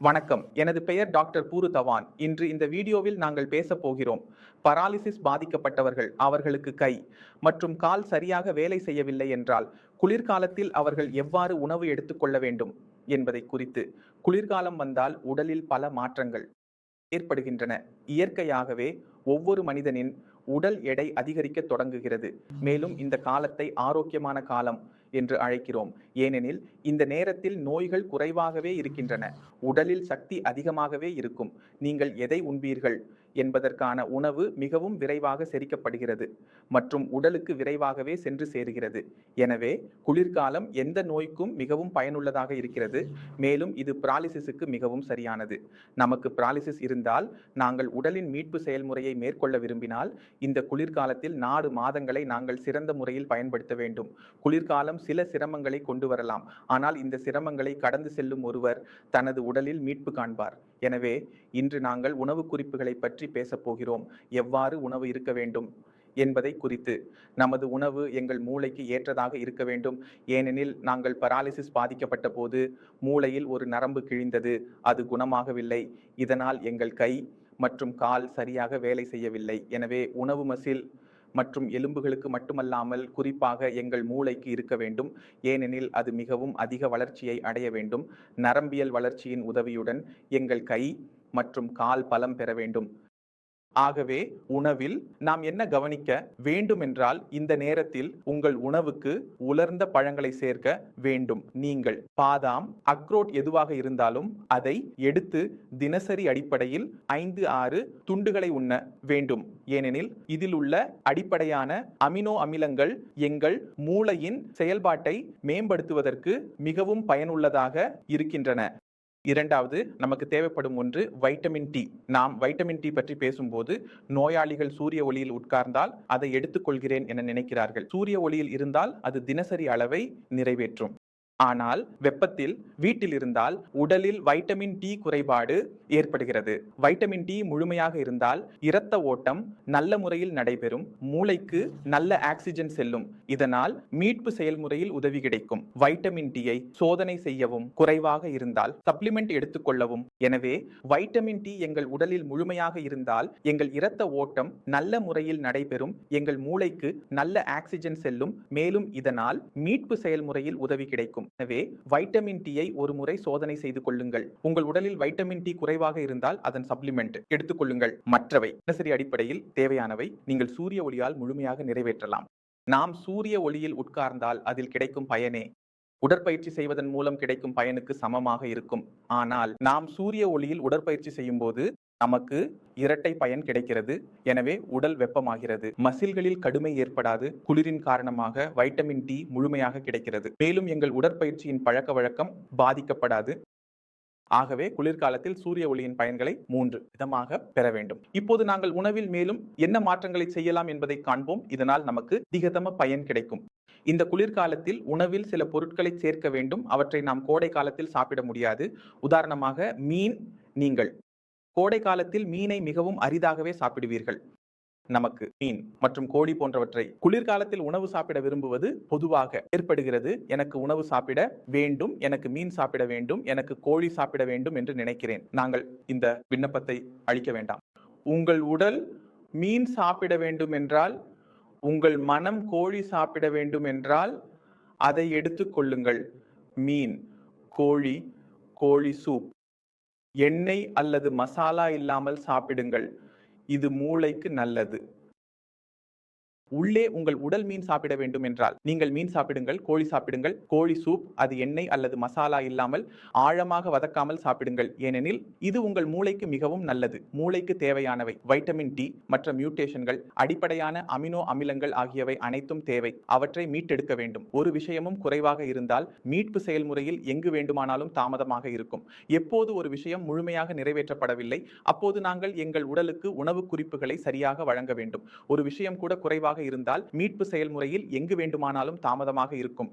வணக்கம். எனது பெயர் டாக்டர் பூரு தவான். இன்று இந்த வீடியோவில் நாங்கள் பேசப் போகிறோம். பராலிசிஸ் பாதிக்கப்பட்டவர்கள், அவர்களுக்கு கை மற்றும் கால் சரியாக வேலை செய்யவில்லை என்றால், குளிர்காலத்தில் அவர்கள் எவ்வாறு உணவு எடுத்துக்கொள்ள வேண்டும் என்பதை குறித்து. குளிர்காலம் வந்தால் உடலில் பல மாற்றங்கள் ஏற்படுகின்றன. இயற்கையாகவே ஒவ்வொரு மனிதனின் உடல் எடை அதிகரிக்க தொடங்குகிறது. மேலும் இந்த காலத்தை ஆரோக்கியமான காலம் என்று அழைக்கிறோம். ஏனெனில் இந்த நேரத்தில் நோய்கள் குறைவாகவே இருக்கின்றன. உடலில் சக்தி அதிகமாகவே இருக்கும். நீங்கள் எதை உண்பீர்கள் என்பதற்கான உணவு மிகவும் விரைவாக செரிக்கப்படுகிறது மற்றும் உடலுக்கு விரைவாகவே சென்று சேருகிறது. எனவே குளிர்காலம் எந்த நோய்க்கும் மிகவும் பயனுள்ளதாக இருக்கிறது. மேலும் இது பராலிசிஸுக்கு மிகவும் சரியானது. நமக்கு பராலிசிஸ் இருந்தால் நாங்கள் உடலின் மீட்பு செயல்முறையை மேற்கொள்ள விரும்பினால் இந்த குளிர்காலத்தில் 4 மாதங்களை நாங்கள் சிறந்த முறையில் பயன்படுத்த வேண்டும். குளிர்காலம் சில சிரமங்களை கொண்டு வரலாம். ஆனால் இந்த சிரமங்களை கடந்து செல்லும் ஒருவர் தனது உடலில் மீட்பு காண்பார். எனவே இன்று நாங்கள் உணவு குறிப்புகளை பற்றி பேசப் போகிறோம். எவ்வாறு உணவு இருக்க வேண்டும் என்பதை குறித்து. நமது உணவு எங்கள் மூளைக்கு ஏற்றதாக இருக்க வேண்டும். ஏனெனில் நாங்கள் பராலிசிஸ் பாதிக்கப்பட்ட போது மூளையில் ஒரு நரம்பு கிழிந்தது. அது குணமாகவில்லை. இதனால் எங்கள் கை மற்றும் கால் சரியாக வேலை செய்யவில்லை. எனவே உணவு மசில் மற்றும் எலும்புகளுக்கு மட்டுமல்லாமல் குறிப்பாக எங்கள் மூளைக்கு இருக்க வேண்டும். ஏனெனில் அது மிகவும் அதிக வளர்ச்சியை அடைய வேண்டும். நரம்பியல் வளர்ச்சியின் உதவியுடன் எங்கள் கை மற்றும் கால் பலம் பெற வேண்டும். ஆகவே உணவில் நாம் என்ன கவனிக்க வேண்டும் என்றால், இந்த நேரத்தில் உங்கள் உணவுக்கு உலர்ந்த பழங்களை சேர்க்க வேண்டும். நீங்கள் பாதாம், அக்ரோட் எதுவாக இருந்தாலும் அதை எடுத்து தினசரி அடிப்படையில் 5-6 துண்டுகளை உண்ண வேண்டும். ஏனெனில் இதில் உள்ள அடிப்படையான அமினோ அமிலங்கள் எங்கள் மூளையின் செயல்பாட்டை மேம்படுத்துவதற்கு மிகவும் பயனுள்ளதாக இருக்கின்றன. இரண்டாவது, நமக்கு தேவைப்படும் ஒன்று வைட்டமின் டி. நாம் வைட்டமின் டி பற்றி பேசும்போது நோயாளிகள் சூரிய ஒளியில் உட்கார்ந்தால் அதை எடுத்துக்கொள்கிறேன் என நினைக்கிறார்கள். சூரிய ஒளியில் இருந்தால் அது தினசரி அளவை நிறைவேற்றும். ஆனால் வெப்பத்தில் வீட்டில் இருந்தால் உடலில் வைட்டமின் டி குறைபாடு ஏற்படுகிறது. வைட்டமின் டி முழுமையாக இருந்தால் இரத்த ஓட்டம் நல்ல முறையில் நடைபெறும். மூளைக்கு நல்ல ஆக்சிஜன் செல்லும். இதனால் மீட்பு செயல்முறையில் உதவி கிடைக்கும். வைட்டமின் டியை சோதனை செய்யவும், குறைவாக இருந்தால் சப்ளிமெண்ட் எடுத்துக்கொள்ளவும். எனவே வைட்டமின் டி எங்கள் உடலில் முழுமையாக இருந்தால் எங்கள் இரத்த ஓட்டம் நல்ல முறையில் நடைபெறும். எங்கள் மூளைக்கு நல்ல ஆக்சிஜன் செல்லும். மேலும் இதனால் மீட்பு செயல்முறையில் உதவி கிடைக்கும். எனவே வைட்டமின் டியை ஒரு முறை சோதனை செய்து கொள்ளுங்கள். உங்கள் உடலில் வைட்டமின் டி குறைவாக இருந்தால் அதன் சப்ளிமெண்ட் எடுத்துக்கொள்ளுங்கள். மற்றவை தினசரி அடிப்படையில் தேவையானவை நீங்கள் சூரிய ஒளியால் முழுமையாக நிறைவேற்றலாம். நாம் சூரிய ஒளியில் உட்கார்ந்தால் அதில் கிடைக்கும் பயனே உடற்பயிற்சி செய்வதன் மூலம் கிடைக்கும் பயனுக்கு சமமாக இருக்கும். ஆனால் நாம் சூரிய ஒளியில் உடற்பயிற்சி செய்யும் போது நமக்கு இரட்டை பயன் கிடைக்கிறது. எனவே உடல் வெப்பமாகிறது. மசில்களில் கடுமை ஏற்படாது. குளிரின் காரணமாக வைட்டமின் டி முழுமையாக கிடைக்கிறது. மேலும் எங்கள் உடற்பயிற்சியின் பழக்க வழக்கம் பாதிக்கப்படாது. ஆகவே குளிர்காலத்தில் சூரிய ஒளியின் பயன்களை 3 விதமாக பெற வேண்டும். இப்போது நாங்கள் உணவில் மேலும் என்ன மாற்றங்களை செய்யலாம் என்பதை காண்போம். இதனால் நமக்கு அதிகதம பயன் கிடைக்கும். இந்த குளிர்காலத்தில் உணவில் சில பொருட்களை சேர்க்க வேண்டும். அவற்றை நாம் கோடை காலத்தில் சாப்பிட முடியாது. உதாரணமாக மீன். நீங்கள் கோடை காலத்தில் மீனை மிகவும் அரிதாகவே சாப்பிடுவீர்கள். நமக்கு மீன் மற்றும் கோழி போன்றவற்றை குளிர்காலத்தில் உணவு சாப்பிட விரும்புவது பொதுவாக ஏற்படுகிறது. எனக்கு உணவு சாப்பிட வேண்டும், எனக்கு மீன் சாப்பிட வேண்டும், எனக்கு கோழி சாப்பிட வேண்டும் என்று நினைக்கிறேன். நாங்கள் இந்த விண்ணப்பத்தை அளிக்க வேண்டாம். உங்கள் உடல் மீன் சாப்பிட வேண்டும் என்றால், உங்கள் மனம் கோழி சாப்பிட வேண்டும் என்றால் அதை எடுத்துக் கொள்ளுங்கள். மீன், கோழி, கோழி சூப், எண்ணெய் அல்லது மசாலா இல்லாமல் சாப்பிடுங்கள். இது மூளைக்கு நல்லது. உள்ளே உங்கள் உடல் மீன் சாப்பிட வேண்டும் என்றால் நீங்கள் மீன் சாப்பிடுங்கள், கோழி சாப்பிடுங்கள். கோழி சூப் அது எண்ணெய் அல்லது மசாலா இல்லாமல் ஆழமாக வதக்காமல் சாப்பிடுங்கள். ஏனெனில் இது உங்கள் மூளைக்கு மிகவும் நல்லது. மூளைக்கு தேவையானவை வைட்டமின் டி மற்ற மியூட்டேஷன்கள், அடிப்படையான அமினோ அமிலங்கள் ஆகியவை அனைத்தும் தேவை. அவற்றை மீட்டெடுக்க வேண்டும். ஒரு விஷயமும் குறைவாக இருந்தால் மீட்பு செயல்முறையில் எங்கு வேண்டுமானாலும் தாமதமாக இருக்கும். எப்போது ஒரு விஷயம் முழுமையாக நிறைவேற்றப்படவில்லை அப்போது நாங்கள் எங்கள் உடலுக்கு உணவு குறிப்புகளை சரியாக வழங்க வேண்டும். ஒரு விஷயம் கூட குறைவாக இருந்தால் மீட்பு செயல்முறையில் எங்கு வேண்டுமானாலும் தாமதமாக இருக்கும்.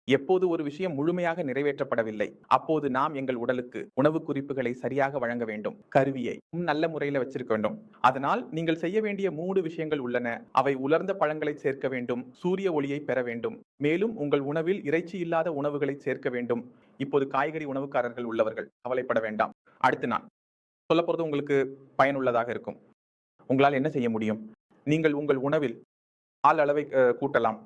எப்போது ஒரு விஷயம் முழுமையாக நிறைவேற்றப்படவில்லை அப்போது நாம் எங்கள் உடலுக்கு உணவு குறிப்புகளை சரியாக வழங்க வேண்டும். கருவியை நல்ல முறையில் வச்சிருக்க வேண்டும். அதனால் நீங்கள் செய்ய வேண்டிய 3 விஷயங்கள் உள்ளன. அவை உலர்ந்த பழங்களை சேர்க்க வேண்டும், சூரிய ஒளியை பெற வேண்டும், மேலும் உங்கள் உணவில் இறைச்சி இல்லாத உணவுகளை சேர்க்க வேண்டும். இப்போது காய்கறி உணவுக்காரர்கள் உள்ளவர்கள் கவலைப்பட வேண்டாம். அடுத்து நான் சொல்லப் போறது உங்களுக்கு பயனுள்ளதாக இருக்கும். உங்களால் என்ன செய்ய முடியும்? நீங்கள் உங்கள் உணவில் பால் அளவை கூட்டலாம்.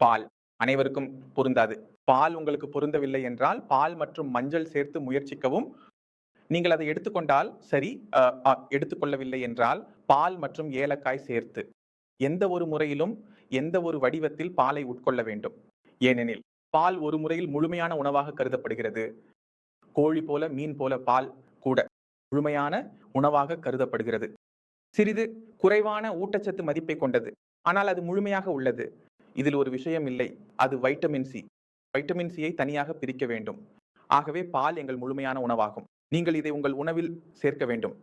பால் அனைவருக்கும் பொருந்தாது. பால் உங்களுக்கு பொருந்தவில்லை என்றால் பால் மற்றும் மஞ்சள் சேர்த்து முயற்சிக்கவும். நீங்கள் அதை எடுத்துக்கொண்டால் சரி, எடுத்துக்கொள்ளவில்லை என்றால் பால் மற்றும் ஏலக்காய் சேர்த்து எந்த ஒரு முறையிலும் எந்த ஒரு வடிவத்தில் பாலை உட்கொள்ள வேண்டும். ஏனெனில் பால் ஒரு முறையில் முழுமையான உணவாக கருதப்படுகிறது. கோழி போல மீன் போல பால் கூட முழுமையான உணவாக கருதப்படுகிறது. சிறிது குறைவான ஊட்டச்சத்து மதிப்பை கொண்டது, ஆனால் அது முழுமையாக உள்ளது. இதில் ஒரு விஷயம் இல்லை, அது வைட்டமின் சி. வைட்டமின் சியை தனியாக பிரிக்க வேண்டும். ஆகவே பால் எங்கள் முழுமையான உணவாகும். நீங்கள் இதை உங்கள் உணவில் சேர்க்க வேண்டும்.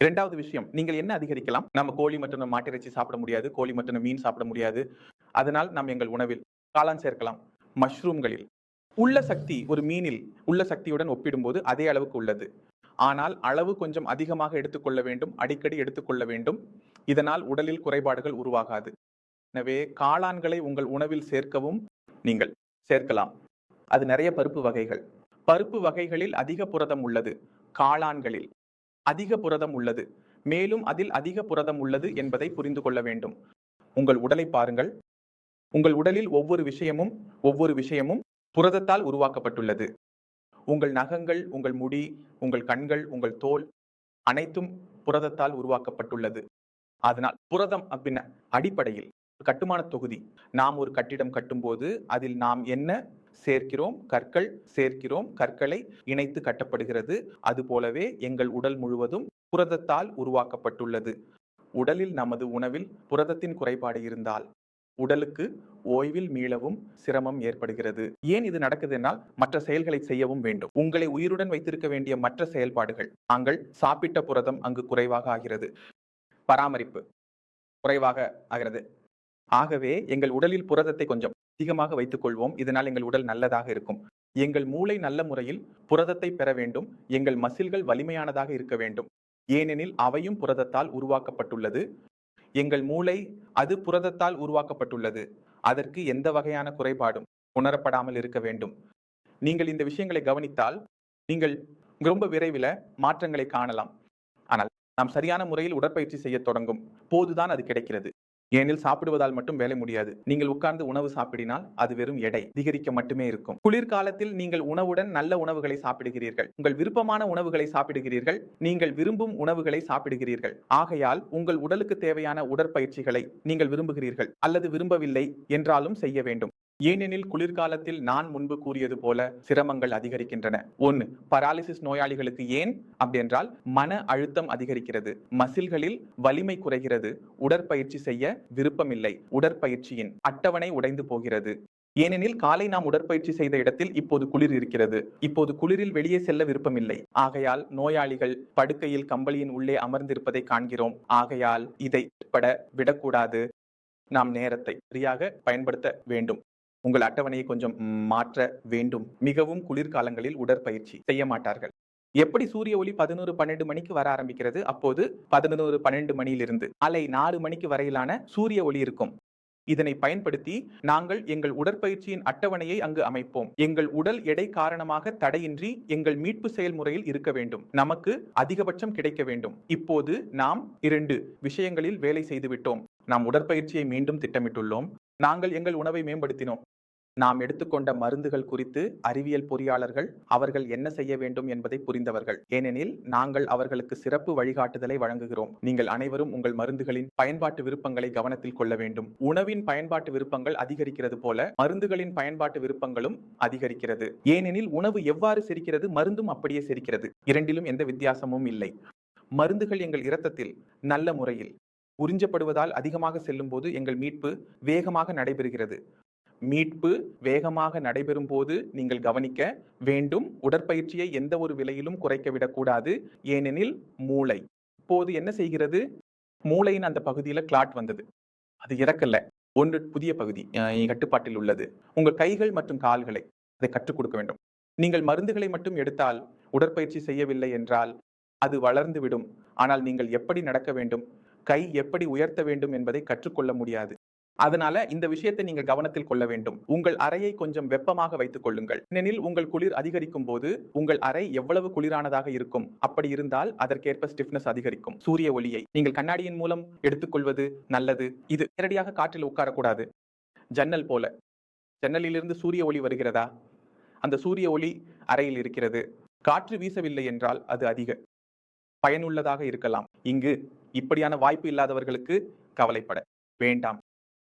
இரண்டாவது விஷயம், நீங்கள் என்ன அதிகரிக்கலாம்? நம்ம கோழி மற்றும் மாட்டிறைச்சி சாப்பிட முடியாது, கோழி மற்றும் மீன் சாப்பிட முடியாது. அதனால் நாம் எங்கள் உணவில் காளான் சேர்க்கலாம். மஷ்ரூம்களில் உள்ள சக்தி ஒரு மீனில் உள்ள சக்தியுடன் ஒப்பிடும்போது அதே அளவுக்கு உள்ளது. ஆனால் அளவு கொஞ்சம் அதிகமாக எடுத்துக்கொள்ள வேண்டும், அடிக்கடி எடுத்துக்கொள்ள வேண்டும். இதனால் உடலில் குறைபாடுகள் உருவாகாது. எனவே காளான்களை உங்கள் உணவில் சேர்க்கவும் நீங்கள் சேர்க்கலாம். அது நிறைய பருப்பு வகைகள். பருப்பு வகைகளில் அதிக புரதம் உள்ளது. காளான்களில் அதிக புரதம் உள்ளது. மேலும் அதில் அதிக புரதம் உள்ளது என்பதை புரிந்து கொள்ள வேண்டும். உங்கள் உடலை பாருங்கள். உங்கள் உடலில் ஒவ்வொரு விஷயமும் புரதத்தால் உருவாக்கப்பட்டுள்ளது. உங்கள் நகங்கள், உங்கள் முடி, உங்கள் கண்கள், உங்கள் தோல் அனைத்தும் புரதத்தால் உருவாக்கப்பட்டுள்ளது. அதனால் புரதம் அப்படின்ன அடிப்படையில் கட்டுமான தொகுதி. நாம் ஒரு கட்டிடம் கட்டும்போது அதில் நாம் என்ன சேர்க்கிறோம்? கற்கள் சேர்க்கிறோம். கற்களை இணைத்து கட்டப்படுகிறது. அதுபோலவே எங்கள் உடல் முழுவதும் புரதத்தால் உருவாக்கப்பட்டுள்ளது. உடலில் நமது உணவில் புரதத்தின் குறைபாடு இருந்தால் உடலுக்கு ஓய்வில் மீளவும் சிரமம் ஏற்படுகிறது. ஏன் இது நடக்குது என்றால் மற்ற செயல்களை செய்யவும் வேண்டும். உங்களை உயிருடன் வைத்திருக்க வேண்டிய மற்ற செயல்பாடுகள், நாங்கள் சாப்பிட்ட புரதம் அங்கு குறைவாக ஆகிறது. பராமரிப்பு குறைவாக ஆகிறது. ஆகவே எங்கள் உடலில் புரதத்தை கொஞ்சம் அதிகமாக வைத்துக் கொள்வோம். இதனால் எங்கள் உடல் நல்லதாக இருக்கும். எங்கள் மூளை நல்ல முறையில் புரதத்தை பெற வேண்டும். எங்கள் மசில்கள் வலிமையானதாக இருக்க வேண்டும். ஏனெனில் அவையும் புரதத்தால் உருவாக்கப்பட்டுள்ளது. எங்கள் மூளை அது புரதத்தால் உருவாக்கப்பட்டுள்ளது. அதற்கு எந்த வகையான குறைபாடும் உணரப்படாமல் இருக்க வேண்டும். நீங்கள் இந்த விஷயங்களை கவனித்தால் நீங்கள் ரொம்ப விரைவில் மாற்றங்களை காணலாம். ஆனால் நாம் சரியான முறையில் உடற்பயிற்சி செய்ய தொடங்கும் போதுதான் அது கிடைக்கிறது. ஏனில் சாப்பிடுவதால் மட்டும் வேலை முடியாது. நீங்கள் உட்கார்ந்து உணவு சாப்பிடினால் அது வெறும் எடை அதிகரிக்க மட்டுமே இருக்கும். குளிர்காலத்தில் நீங்கள் உணவுடன் நல்ல உணவுகளை சாப்பிடுகிறீர்கள். உங்கள் விருப்பமான உணவுகளை சாப்பிடுகிறீர்கள். நீங்கள் விரும்பும் உணவுகளை சாப்பிடுகிறீர்கள். ஆகையால் உங்கள் உடலுக்கு தேவையான உடற்பயிற்சிகளை நீங்கள் விரும்புகிறீர்கள் அல்லது விரும்பவில்லை என்றாலும் செய்ய வேண்டும். ஏனெனில் குளிர்காலத்தில் நான் முன்பு கூறியது போல சிரமங்கள் அதிகரிக்கின்றன. 1. பராலிசிஸ் நோயாளிகளுக்கு ஏன் அப்படி என்றால் மன அழுத்தம் அதிகரிக்கிறது. மசில்களில் வலிமை குறைகிறது. உடற்பயிற்சி செய்ய விருப்பமில்லை. உடற்பயிற்சியின் அட்டவணை உடைந்து போகிறது. ஏனெனில் காலை நாம் உடற்பயிற்சி செய்த இடத்தில் இப்போது குளிர் இருக்கிறது. இப்போது குளிரில் வெளியே செல்ல விருப்பமில்லை. ஆகையால் நோயாளிகள் படுக்கையில் கம்பளியின் உள்ளே அமர்ந்திருப்பதை காண்கிறோம். ஆகையால் இதை பட விடக்கூடாது. நாம் நேரத்தை சரியாக பயன்படுத்த வேண்டும். உங்கள் அட்டவணையை கொஞ்சம் மாற்ற வேண்டும். மிகவும் குளிர்காலங்களில் உடற்பயிற்சி செய்ய மாட்டார்கள். எப்படி சூரிய ஒளி 11-12 மணிக்கு வர ஆரம்பிக்கிறது, அப்போது 11-12 மணியிலிருந்து காலை 4 மணிக்கு வரையிலான சூரிய ஒளி இருக்கும். இதனை பயன்படுத்தி நாங்கள் எங்கள் உடற்பயிற்சியின் அட்டவணையை அங்கு அமைப்போம். எங்கள் உடல் எடை காரணமாக தடையின்றி எங்கள் மீட்பு செயல்முறையில் இருக்க வேண்டும். நமக்கு அதிகபட்சம் கிடைக்க வேண்டும். இப்போது நாம் 2 விஷயங்களில் வேலை செய்துவிட்டோம். நாம் உடற்பயிற்சியை மீண்டும் திட்டமிட்டுள்ளோம். நாங்கள் எங்கள் உணவை மேம்படுத்தினோம். நாம் எடுத்துக்கொண்ட மருந்துகள் குறித்து அறிவியல் பொறியாளர்கள் அவர்கள் என்ன செய்ய வேண்டும் என்பதை புரிந்தவர்கள். ஏனெனில் நாங்கள் அவர்களுக்கு சிறப்பு வழிகாட்டுதலை வழங்குகிறோம். நீங்கள் அனைவரும் உங்கள் மருந்துகளின் பயன்பாட்டு விருப்பங்களை கவனத்தில் கொள்ள வேண்டும். உணவின் பயன்பாட்டு விருப்பங்கள் அதிகரிக்கிறது போல மருந்துகளின் பயன்பாட்டு விருப்பங்களும் அதிகரிக்கிறது. ஏனெனில் உணவு எவ்வாறு செரிக்கிறது, மருந்தும் அப்படியே செரிக்கிறது. இரண்டிலும் எந்த வித்தியாசமும் இல்லை. மருந்துகள் எங்கள் இரத்தத்தில் நல்ல முறையில் உறிஞ்சப்படுவதால் அதிகமாக செல்லும் போது எங்கள் மீட்பு வேகமாக நடைபெறுகிறது. மீட்பு வேகமாக நடைபெறும் போது நீங்கள் கவனிக்க வேண்டும். உடற்பயிற்சியை எந்த ஒரு விலையிலும் குறைக்க விடக்கூடாது. ஏனெனில் மூளை இப்போது என்ன செய்கிறது? மூளையின் அந்த பகுதியில் கிளாட் வந்தது. அது இறக்கல்ல. ஒன்று புதிய பகுதி கட்டுப்பாட்டில் உள்ளது. உங்கள் கைகள் மற்றும் கால்களை அதை கற்றுக் கொடுக்க வேண்டும். நீங்கள் மருந்துகளை மட்டும் எடுத்தால் உடற்பயிற்சி செய்யவில்லை என்றால் அது வளர்ந்து விடும். ஆனால் நீங்கள் எப்படி நடக்க வேண்டும், கை எப்படி உயர்த்த வேண்டும் என்பதை கற்றுக்கொள்ள முடியாது. அதனால இந்த விஷயத்தை நீங்கள் கவனத்தில் கொள்ள வேண்டும். உங்கள் அறையை கொஞ்சம் வெப்பமாக வைத்துக் கொள்ளுங்கள். ஏனெனில் உங்கள் குளிர் அதிகரிக்கும் போது உங்கள் அறை எவ்வளவு குளிரானதாக இருக்கும். அப்படி இருந்தால் அதற்கேற்ப ஸ்டிஃப்னஸ் அதிகரிக்கும். சூரிய ஒளியை நீங்கள் கண்ணாடியின் மூலம் எடுத்துக்கொள்வது நல்லது. இது நேரடியாக காற்றில் உட்காரக்கூடாது. ஜன்னல் போல. ஜன்னலிலிருந்து சூரிய ஒளி வருகிறதா? அந்த சூரிய ஒளி அறையில் இருக்கிறது. காற்று வீசவில்லை என்றால் அது அதிக பயனுள்ளதாக இருக்கலாம். இங்கு இப்படியான வாய்ப்பு இல்லாதவர்களுக்கு கவலைப்பட வேண்டாம்.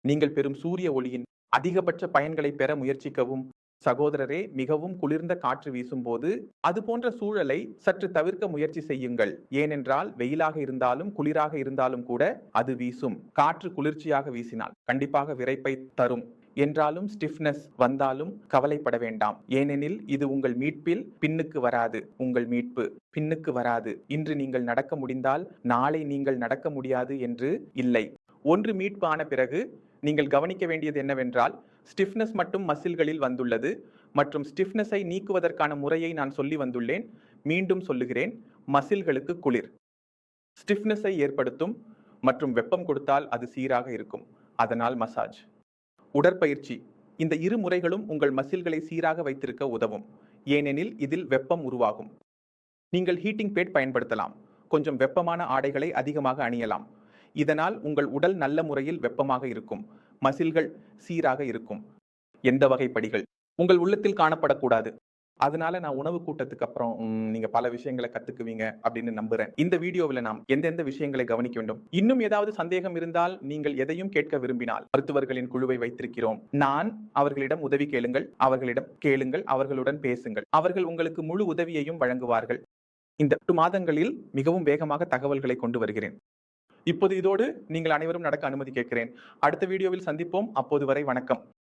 நீங்கள் பெறும் சூரிய ஒளியின் அதிகபட்ச பயன்களை பெற முயற்சிக்கவும். சகோதரரே, மிகவும் குளிர்ந்த காற்று வீசும்போது அது போன்ற சூழலை சற்று தவிர்க்க முயற்சி செய்யுங்கள். ஏனென்றால் வெயிலாக இருந்தாலும் குளிராக இருந்தாலும் கூட அது வீசும். காற்று குளிர்ச்சியாக வீசினால் கண்டிப்பாக விறைப்பை தரும். என்றாலும் ஸ்டிஃப்னஸ் வந்தாலும் கவலைப்பட வேண்டாம். ஏனெனில் இது உங்கள் மீட்பில் பின்னுக்கு வராது. உங்கள் மீட்பு பின்னுக்கு வராது. இன்று நீங்கள் நடக்க முடிந்தால் நாளை நீங்கள் நடக்க முடியாது என்று இல்லை. ஒன்று மீட்பு ஆன பிறகு நீங்கள் கவனிக்க வேண்டியது என்னவென்றால், ஸ்டிஃப்னஸ் மட்டும் மசில்களில் வந்துள்ளது மற்றும் ஸ்டிஃப்னஸை நீக்குவதற்கான முறையை நான் சொல்லி வந்துள்ளேன். மீண்டும் சொல்லுகிறேன், மசில்களுக்கு குளிர் ஸ்டிஃப்னஸை ஏற்படுத்தும் மற்றும் வெப்பம் கொடுத்தால் அது சீராக இருக்கும். அதனால் மசாஜ், உடற்பயிற்சி, இந்த இரு முறைகளும் உங்கள் மசில்களை சீராக வைத்திருக்க உதவும். ஏனெனில் இதில் வெப்பம் உருவாகும். நீங்கள் ஹீட்டிங் பேட் பயன்படுத்தலாம். கொஞ்சம் வெப்பமான ஆடைகளை அதிகமாக அணியலாம். இதனால் உங்கள் உடல் நல்ல முறையில் வெப்பமாக இருக்கும். மசில்கள் சீராக இருக்கும். எந்த வகை படிகள் உங்கள் உள்ளத்தில் காணப்படக்கூடாது. அதனால நான் உணவு கூட்டத்துக்கு அப்புறம் நீங்க பல விஷயங்களை கத்துக்குவீங்க அப்படின்னு நம்புறேன். இந்த வீடியோவில் நாம் எந்தெந்த விஷயங்களை கவனிக்க வேண்டும். இன்னும் ஏதாவது சந்தேகம் இருந்தால் நீங்கள் எதையும் கேட்க விரும்பினால் மருத்துவர்களின் குழுவை வைத்திருக்கிறோம். நான் அவர்களிடம் உதவி கேளுங்கள், அவர்களிடம் கேளுங்கள், அவர்களுடன் பேசுங்கள். அவர்கள் உங்களுக்கு முழு உதவியையும் வழங்குவார்கள். இந்த 8 மாதங்களில் மிகவும் வேகமாக தகவல்களை கொண்டு வருகிறேன். இப்போது இதோடு நீங்கள் அனைவரும் நடக்க அனுமதி கேட்கிறேன். அடுத்த வீடியோவில் சந்திப்போம். அப்போது வரை வணக்கம்.